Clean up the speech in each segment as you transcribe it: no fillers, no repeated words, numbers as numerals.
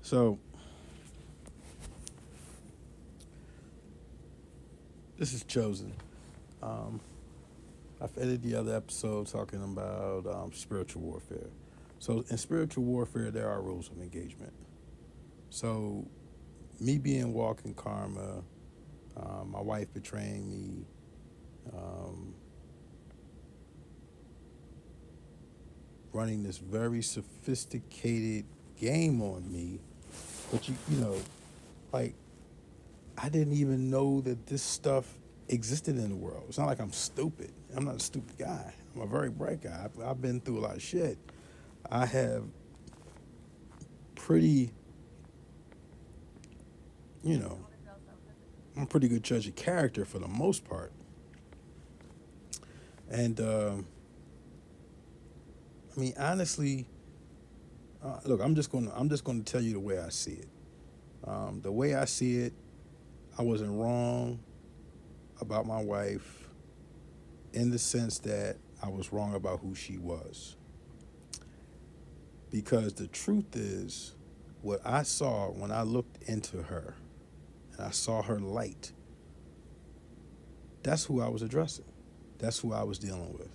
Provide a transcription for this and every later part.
So this is chosen. Um, I've edited the other episode talking about spiritual warfare. So in spiritual warfare, there are rules of engagement. So me being walking karma, my wife betraying me, um, running this very sophisticated game on me, but like I didn't even know that this stuff existed in the world. It's not like I'm stupid. I'm not a stupid guy. I'm a very bright guy. I've been through a lot of shit. I have pretty, you know, I'm a pretty good judge of character for the most part. And I mean, honestly, look, I'm just gonna tell you the way I see it. The way I see it, I wasn't wrong about my wife in the sense that I was wrong about who she was. Because the truth is, what I saw when I looked into her and I saw her light, that's who I was addressing. That's who I was dealing with.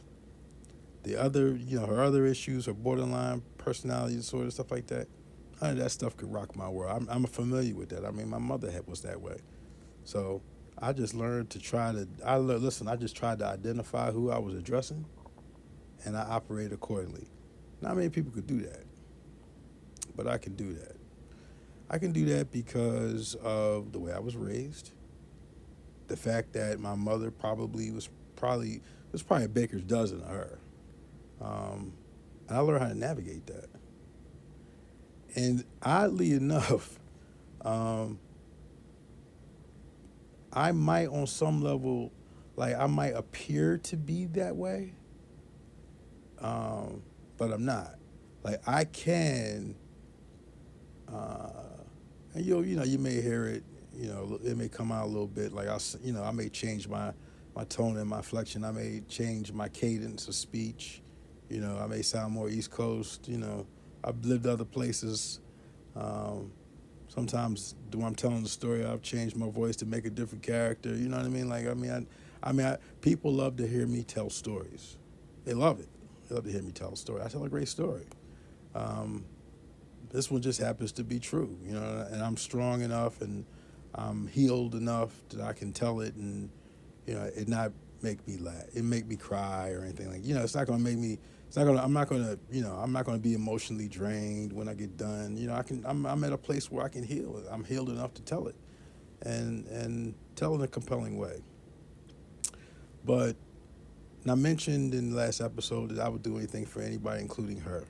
The other, her other issues, her borderline personality disorder, stuff like that, none of that stuff could rock my world. I'm familiar with that. I mean, my mother was that way. So I just learned to listen, I just tried to identify who I was addressing and I operate accordingly. Not many people could do that, but I can do that. I can do that because of the way I was raised, the fact that my mother probably a baker's dozen of her, and I learned how to navigate that. And oddly enough, um, I might on some level, like I might appear to be that way, um, but I'm not. Like I can, uh, and you may hear it, it may come out a little bit. Like I may change my tone and my inflection. I may change my cadence of speech. I may sound more East Coast. I've lived other places. Um, Sometimes when I'm telling the story, I've changed my voice to make a different character. You know what I mean? Like people love to hear me tell stories. They love it. They love to hear me tell a story. I tell a great story. Um, this one just happens to be true, and I'm strong enough and I'm healed enough that I can tell it and it not make me laugh, it make me cry or anything like. It's not gonna make me. It's not gonna. I'm not gonna be emotionally drained when I get done. I'm at a place where I can heal it. I'm healed enough to tell it, and tell it in a compelling way. But and I mentioned in the last episode that I would do anything for anybody, including her.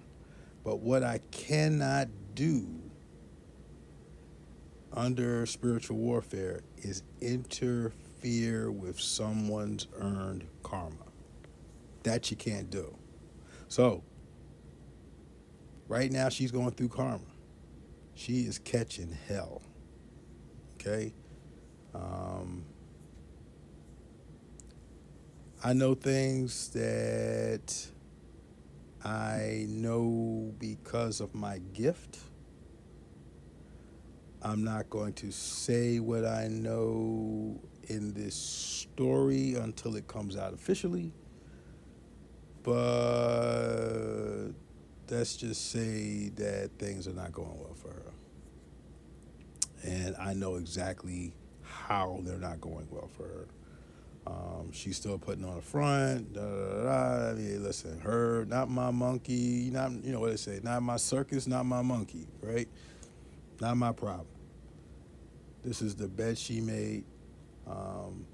But what I cannot do under spiritual warfare is interfere with someone's earned karma. That you can't do. So, right now she's going through karma. She is catching hell. Okay? Um, I know things that I know because of my gift. I'm not going to say what I know in this story until it comes out officially. But let's just say that things are not going well for her. And I know exactly how they're not going well for her. She's still putting on a front. Da, da, da, da. I mean, listen, her, not my monkey, not, what they say, not my circus, not my monkey, right? Not my problem. This is the bed she made. Um,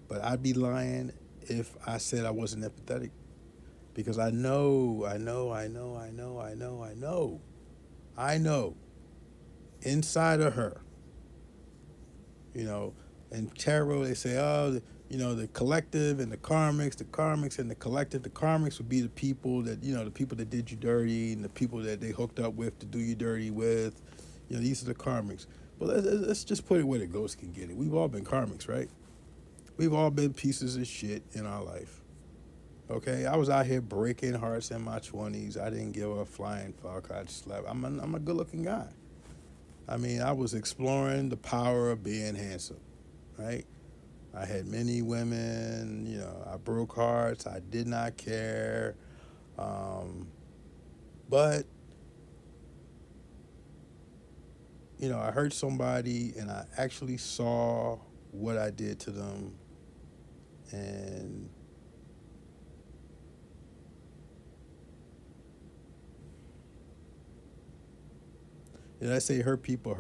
but I'd be lying if I said I wasn't empathetic. Because I know inside of her, you know, in tarot they say, oh, the collective and the karmics and the collective. The karmics would be the people that, the people that did you dirty and the people that they hooked up with to do you dirty with. These are the karmics. But let's just put it where the ghosts can get it. We've all been karmics, right? We've all been pieces of shit in our life. Okay, I was out here breaking hearts in my 20s. I didn't give a flying fuck. I just slept. I'm a good-looking guy. I mean, I was exploring the power of being handsome, right? I had many women, I broke hearts, I did not care. Um, but, I hurt somebody and I actually saw what I did to them. And I say hurt people.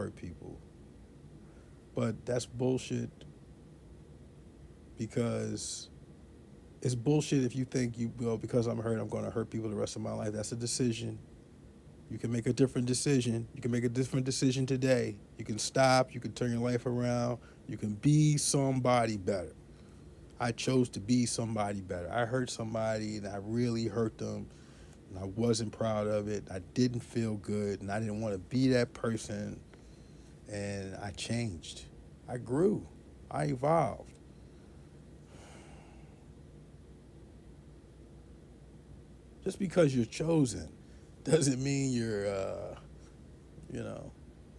But that's bullshit because it's bullshit if you think because I'm hurt, I'm going to hurt people the rest of my life. That's a decision. You can make a different decision. You can make a different decision today. You can stop. You can turn your life around. You can be somebody better. I chose to be somebody better. I hurt somebody and I really hurt them and I wasn't proud of it. I didn't feel good and I didn't want to be that person. And I changed. I grew. I evolved. Just because you're chosen doesn't mean you're,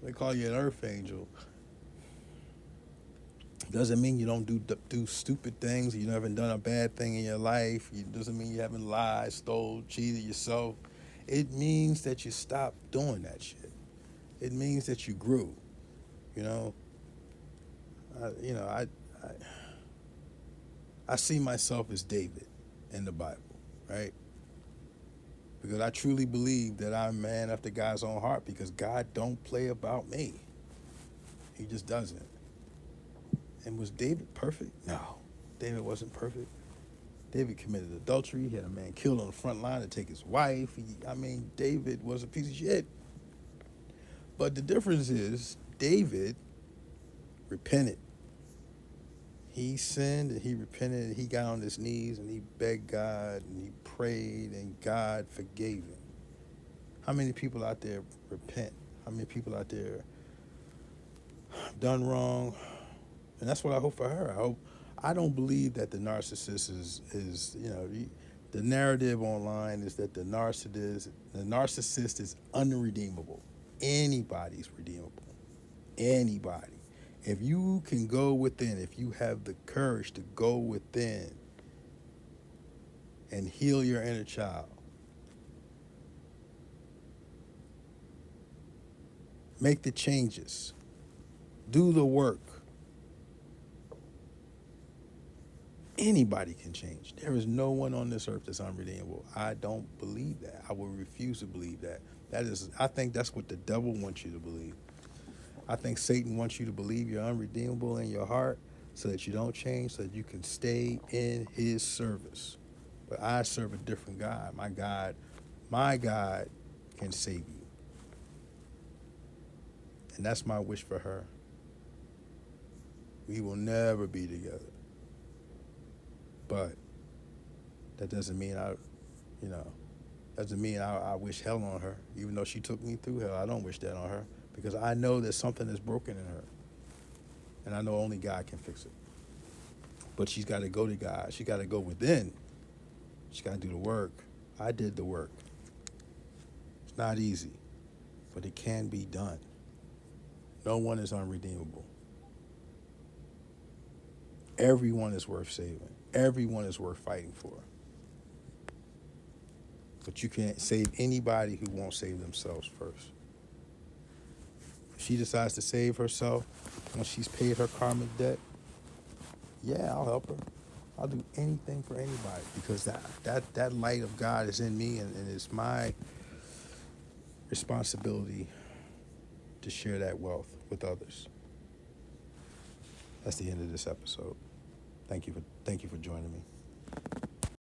they call you an earth angel. Doesn't mean you don't do stupid things. You haven't done a bad thing in your life. It doesn't mean you haven't lied, stole, cheated yourself. It means that you stopped doing that shit. It means that you grew. You know, I I see myself as David in the Bible, right? Because I truly believe that I'm a man after God's own heart because God don't play about me. He just doesn't. And was David perfect? No. David wasn't perfect. David committed adultery. He had a man killed on the front line to take his wife. David was a piece of shit. But the difference is David repented. He sinned and he repented and he got on his knees and he begged God and he prayed and God forgave him. How many people out there repent? How many people out there done wrong? And that's what I hope for her. I don't believe that the narcissist is the narrative online is that the narcissist is unredeemable. Anybody's redeemable. Anybody. If you can go within, if you have the courage to go within and heal your inner child, make the changes, do the work, anybody can change. There is no one on this earth that's unredeemable. I don't believe that. I will refuse to believe that. I think that's what the devil wants you to believe. I think Satan wants you to believe you're unredeemable in your heart so that you don't change, so that you can stay in his service. But I serve a different God. My God can save you. And that's my wish for her. We will never be together. But that doesn't mean I wish hell on her. Even though she took me through hell, I don't wish that on her because I know there's something that's broken in her. And I know only God can fix it. But she's got to go to God. She got to go within. She's got to do the work. I did the work. It's not easy, but it can be done. No one is unredeemable. Everyone is worth saving. Everyone is worth fighting for. But you can't save anybody who won't save themselves first. If she decides to save herself once she's paid her karmic debt, yeah, I'll help her. I'll do anything for anybody because that light of God is in me and it's my responsibility to share that wealth with others. That's the end of this episode. Thank you for joining me.